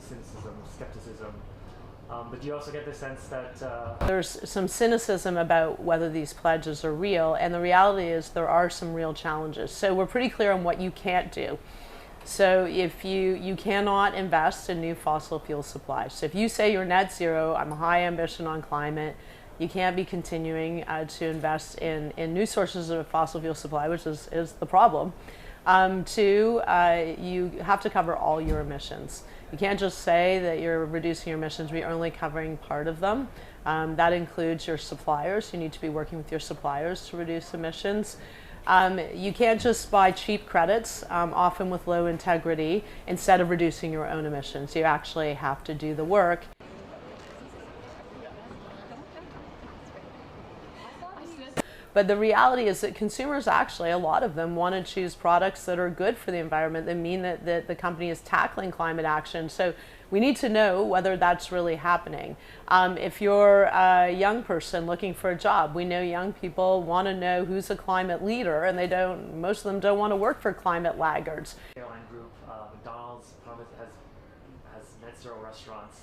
cynicism, skepticism. But do you also get the sense that there's some cynicism about whether these pledges are real, and the reality is there are some real challenges. So we're pretty clear on what you can't do. So if you cannot invest in new fossil fuel supplies. So if you say you're net zero, I'm a high ambition on climate, you can't be continuing to invest in new sources of fossil fuel supply, which is the problem. Two, you have to cover all your emissions. You can't just say that you're reducing your emissions, but you're only covering part of them. That includes your suppliers. You need to be working with your suppliers to reduce emissions. You can't just buy cheap credits, often with low integrity, instead of reducing your own emissions. You actually have to do the work. But the reality is that consumers actually, a lot of them, want to choose products that are good for the environment, that mean that the company is tackling climate action. So we need to know whether that's really happening. If you're a young person looking for a job, we know young people want to know who's a climate leader, and most of them don't want to work for climate laggards. Airline group, McDonald's has net zero restaurants.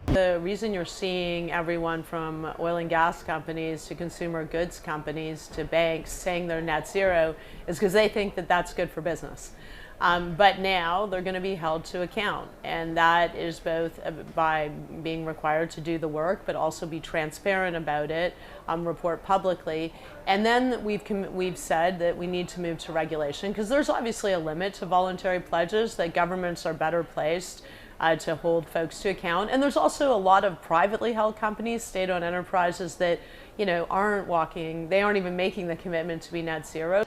The reason you're seeing everyone from oil and gas companies to consumer goods companies to banks saying they're net zero is because they think that that's good for business. But now they're going to be held to account, and that is both by being required to do the work, but also be transparent about it, report publicly. And then we've said that we need to move to regulation, because there's obviously a limit to voluntary pledges, that governments are better placed to hold folks to account. And there's also a lot of privately held companies, state-owned enterprises that, aren't even making the commitment to be net zero.